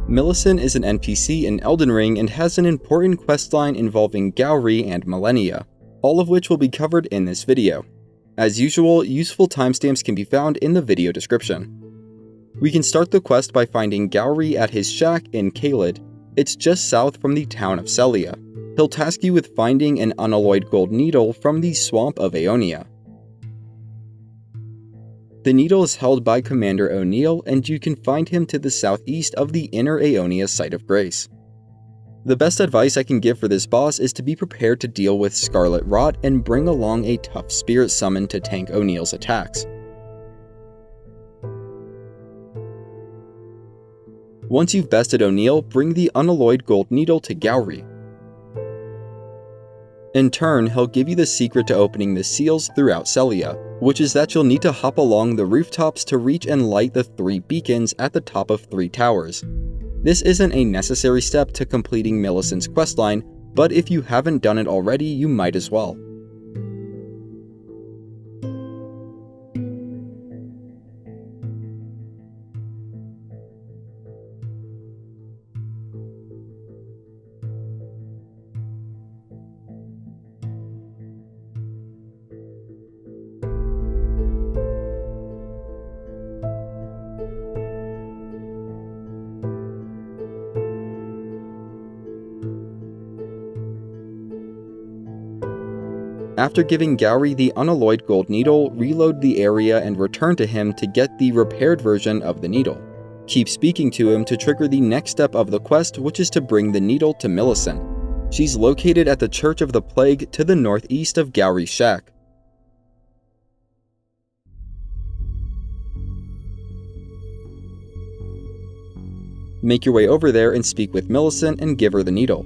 Millicent is an NPC in Elden Ring and has an important questline involving Gowry and Malenia, all of which will be covered in this video. As usual, useful timestamps can be found in the video description. We can start the quest by finding Gowry at his shack in Caelid. It's just south from the town of Sellia. He'll task you with finding an unalloyed gold needle from the swamp of Aeonia. The needle is held by Commander O'Neill, and you can find him to the southeast of the inner Aeonia Site of Grace. The best advice I can give for this boss is to be prepared to deal with Scarlet Rot and bring along a tough spirit summon to tank O'Neill's attacks. Once you've bested O'Neill, bring the unalloyed gold needle to Gowry. In turn, he'll give you the secret to opening the seals throughout Sellia, which is that you'll need to hop along the rooftops to reach and light the 3 beacons at the top of 3 towers. This isn't a necessary step to completing Millicent's questline, but if you haven't done it already, you might as well. After giving Gowry the unalloyed gold needle, reload the area and return to him to get the repaired version of the needle. Keep speaking to him to trigger the next step of the quest, which is to bring the needle to Millicent. She's located at the Church of the Plague to the northeast of Gowry's shack. Make your way over there and speak with Millicent and give her the needle.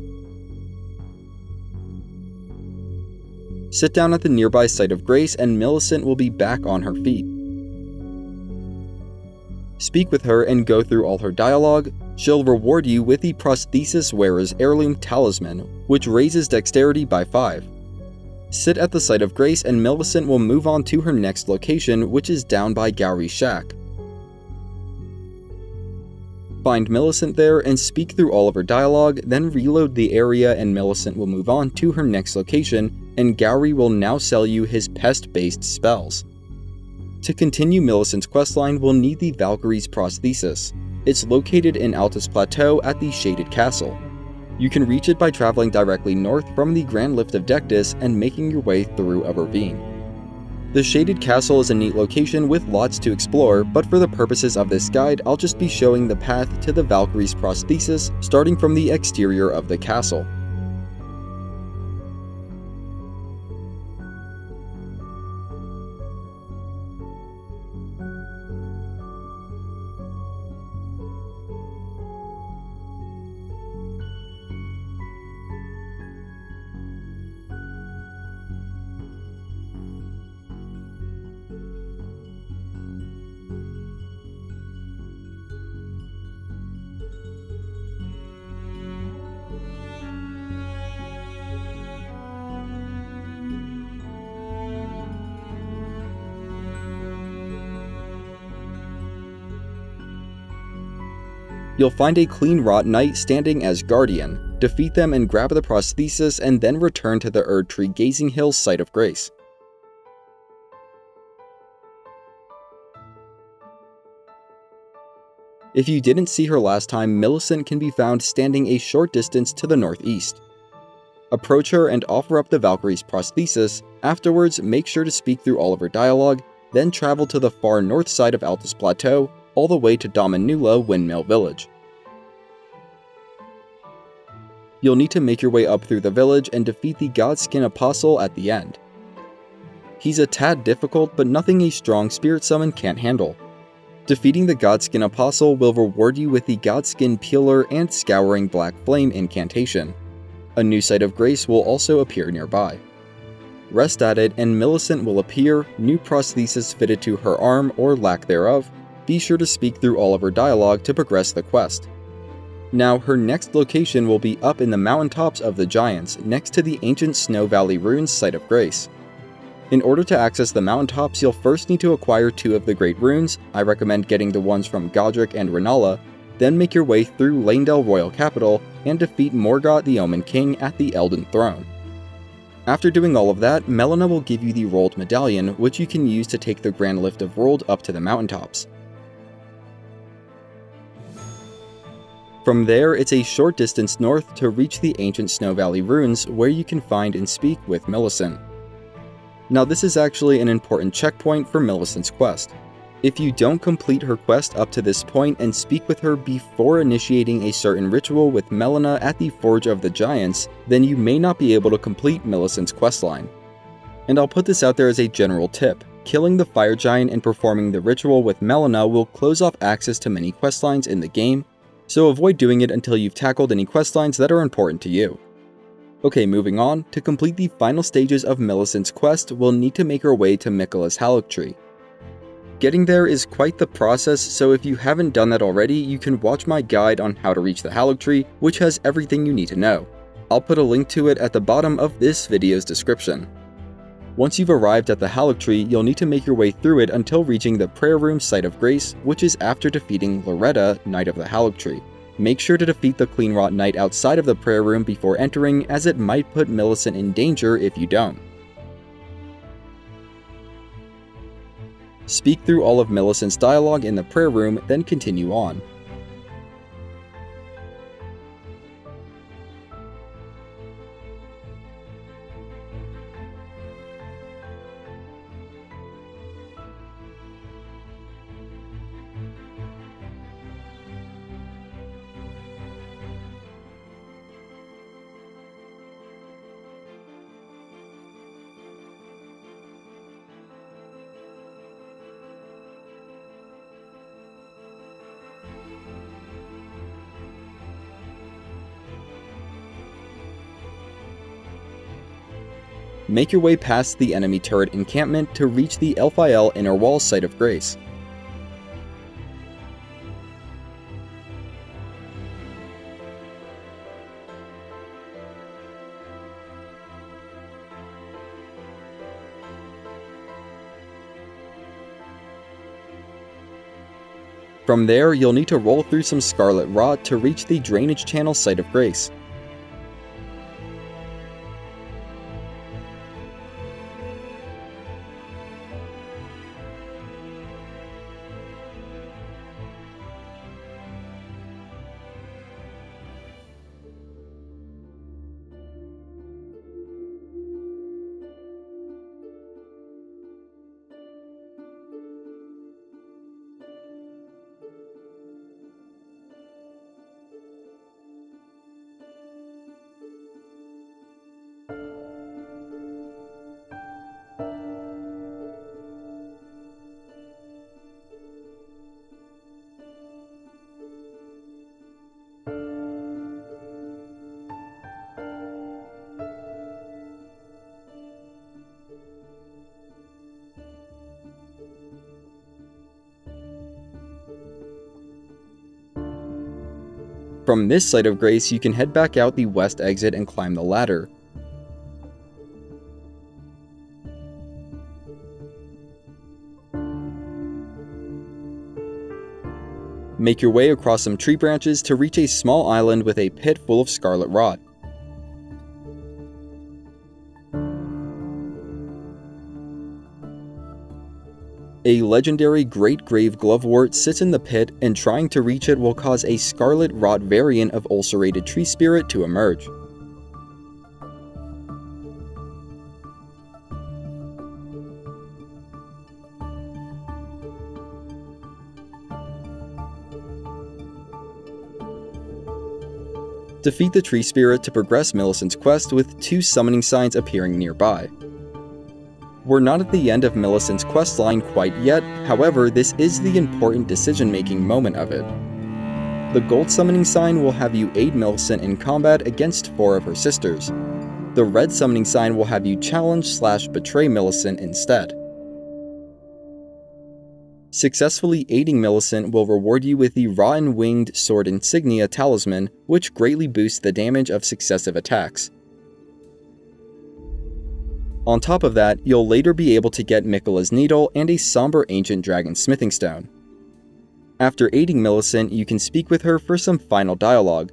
Sit down at the nearby Site of Grace and Millicent will be back on her feet. Speak with her and go through all her dialogue. She'll reward you with the Prosthesis-Wearer Heirloom Talisman, which raises dexterity by 5. Sit at the Site of Grace and Millicent will move on to her next location, which is down by Gowry's shack. Find Millicent there and speak through all of her dialogue, then reload the area and Millicent will move on to her next location, and Gowry will now sell you his pest-based spells. To continue Millicent's questline, we'll need the Valkyrie's prosthesis. It's located in Altus Plateau at the Shaded Castle. You can reach it by traveling directly north from the Grand Lift of Dectus and making your way through a ravine. The Shaded Castle is a neat location with lots to explore, but for the purposes of this guide, I'll just be showing the path to the Valkyrie's prosthesis, starting from the exterior of the castle. You'll find a Clean Rot Knight standing as Guardian. Defeat them and grab the prosthesis and then return to the Erdtree Gazing Hill Site of Grace. If you didn't see her last time, Millicent can be found standing a short distance to the northeast. Approach her and offer up the Valkyrie's prosthesis. Afterwards, make sure to speak through all of her dialogue, then travel to the far north side of Altus Plateau, all the way to Dominula Windmill Village. You'll need to make your way up through the village and defeat the Godskin Apostle at the end. He's a tad difficult, but nothing a strong spirit summon can't handle. Defeating the Godskin Apostle will reward you with the Godskin Peeler and Scouring Black Flame incantation. A new Site of Grace will also appear nearby. Rest at it and Millicent will appear, new prosthesis fitted to her arm or lack thereof. Be sure to speak through all of her dialogue to progress the quest. Now, her next location will be up in the Mountaintops of the Giants, next to the ancient Snow Valley Ruins Site of Grace. In order to access the Mountaintops, you'll first need to acquire 2 of the Great Runes. I recommend getting the ones from Godric and Rennala. Then make your way through Leyndell Royal Capital and defeat Morgott the Omen King at the Elden Throne. After doing all of that, Melina will give you the Rolled Medallion, which you can use to take the Grand Lift of Rolled up to the Mountaintops. From there, it's a short distance north to reach the ancient Snow Valley ruins, where you can find and speak with Millicent. Now this is actually an important checkpoint for Millicent's quest. If you don't complete her quest up to this point and speak with her before initiating a certain ritual with Melina at the Forge of the Giants, then you may not be able to complete Millicent's questline. And I'll put this out there as a general tip. Killing the Fire Giant and performing the ritual with Melina will close off access to many questlines in the game, so avoid doing it until you've tackled any questlines that are important to you. Okay, moving on, to complete the final stages of Millicent's quest, we'll need to make our way to Miquella's Haligtree. Getting there is quite the process, so if you haven't done that already, you can watch my guide on how to reach the Haligtree, which has everything you need to know. I'll put a link to it at the bottom of this video's description. Once you've arrived at the Haligtree, you'll need to make your way through it until reaching the Prayer Room Site of Grace, which is after defeating Loretta, Knight of the Haligtree. Make sure to defeat the Cleanrot Knight outside of the Prayer Room before entering, as it might put Millicent in danger if you don't. Speak through all of Millicent's dialogue in the Prayer Room, then continue on. Make your way past the enemy turret encampment to reach the Elphael Inner Wall Site of Grace. From there, you'll need to roll through some Scarlet Rot to reach the Drainage Channel Site of Grace. From this Site of Grace, you can head back out the west exit and climb the ladder. Make your way across some tree branches to reach a small island with a pit full of Scarlet Rot. A legendary Great Grave Glovewort sits in the pit, and trying to reach it will cause a Scarlet Rot variant of Ulcerated Tree Spirit to emerge. Defeat the Tree Spirit to progress Millicent's quest, with 2 summoning signs appearing nearby. We're not at the end of Millicent's questline quite yet, however, this is the important decision-making moment of it. The gold summoning sign will have you aid Millicent in combat against 4 of her sisters. The red summoning sign will have you challenge/betray Millicent instead. Successfully aiding Millicent will reward you with the Rotten-Winged Sword Insignia Talisman, which greatly boosts the damage of successive attacks. On top of that, you'll later be able to get Miquella's Needle and a Somber Ancient Dragon Smithing Stone. After aiding Millicent, you can speak with her for some final dialogue.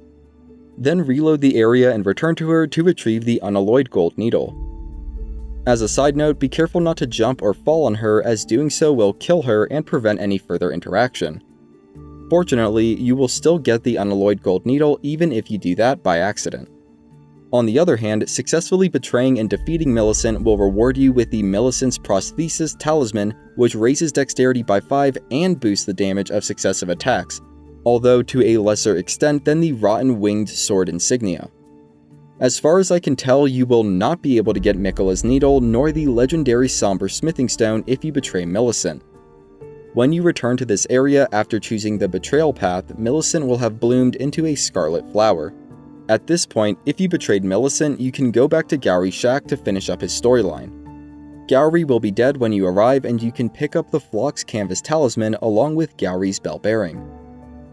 Then reload the area and return to her to retrieve the Unalloyed Gold Needle. As a side note, be careful not to jump or fall on her, as doing so will kill her and prevent any further interaction. Fortunately, you will still get the Unalloyed Gold Needle even if you do that by accident. On the other hand, successfully betraying and defeating Millicent will reward you with the Millicent's Prosthesis Talisman, which raises dexterity by 5 and boosts the damage of successive attacks, although to a lesser extent than the Rotten Winged Sword Insignia. As far as I can tell, you will not be able to get Miquella's Needle nor the legendary Somber Smithing Stone if you betray Millicent. When you return to this area after choosing the Betrayal path, Millicent will have bloomed into a scarlet flower. At this point, if you betrayed Millicent, you can go back to Gowry's shack to finish up his storyline. Gowry will be dead when you arrive, and you can pick up the Flock's Canvas Talisman along with Gowry's Bell Bearing.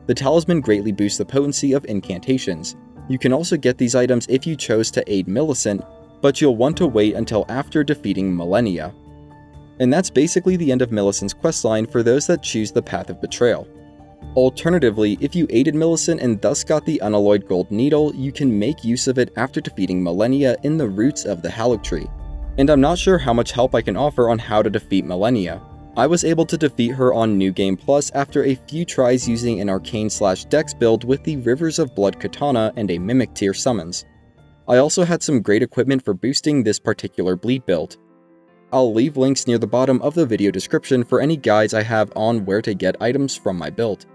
The talisman greatly boosts the potency of incantations. You can also get these items if you chose to aid Millicent, but you'll want to wait until after defeating Malenia. And that's basically the end of Millicent's questline for those that choose the path of betrayal. Alternatively, if you aided Millicent and thus got the Unalloyed Gold Needle, you can make use of it after defeating Malenia in the roots of the Haligtree. And I'm not sure how much help I can offer on how to defeat Malenia. I was able to defeat her on New Game Plus after a few tries using an Arcane/Dex build with the Rivers of Blood Katana and a Mimic tier summons. I also had some great equipment for boosting this particular bleed build. I'll leave links near the bottom of the video description for any guides I have on where to get items from my build.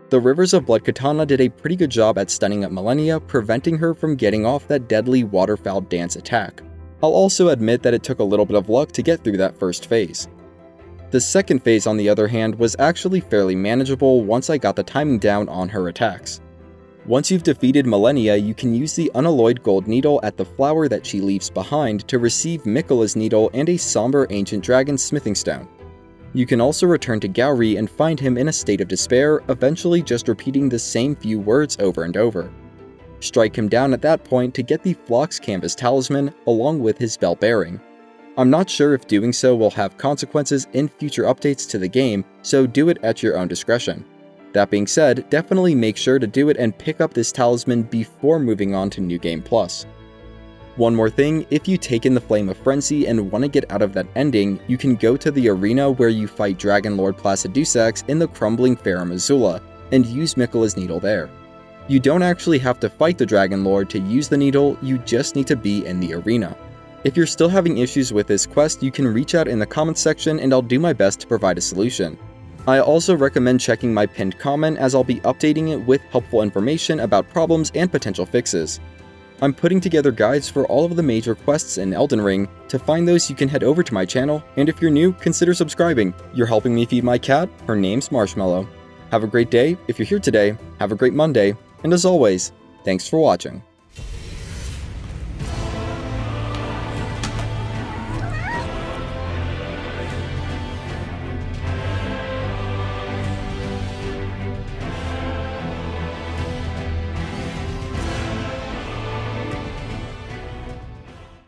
The Rivers of Blood Katana did a pretty good job at stunning up Malenia, preventing her from getting off that deadly Waterfowl Dance attack. I'll also admit that it took a little bit of luck to get through that first phase. The second phase, on the other hand, was actually fairly manageable once I got the timing down on her attacks. Once you've defeated Malenia, you can use the Unalloyed Gold Needle at the flower that she leaves behind to receive Miquella's Needle and a Somber Ancient Dragon Smithing Stone. You can also return to Gowry and find him in a state of despair, eventually just repeating the same few words over and over. Strike him down at that point to get the Flock's Canvas Talisman along with his Bell Bearing. I'm not sure if doing so will have consequences in future updates to the game, so do it at your own discretion. That being said, definitely make sure to do it and pick up this talisman before moving on to New Game Plus. One more thing, if you take in the Flame of Frenzy and want to get out of that ending, you can go to the arena where you fight Dragon Lord Placidusax in the Crumbling Farum Azula, and use Miquella's Needle there. You don't actually have to fight the Dragon Lord to use the needle, you just need to be in the arena. If you're still having issues with this quest, you can reach out in the comments section and I'll do my best to provide a solution. I also recommend checking my pinned comment, as I'll be updating it with helpful information about problems and potential fixes. I'm putting together guides for all of the major quests in Elden Ring. To find those, you can head over to my channel, and if you're new, consider subscribing. You're helping me feed my cat, her name's Marshmallow. Have a great day if you're here today, have a great Monday, and as always, thanks for watching.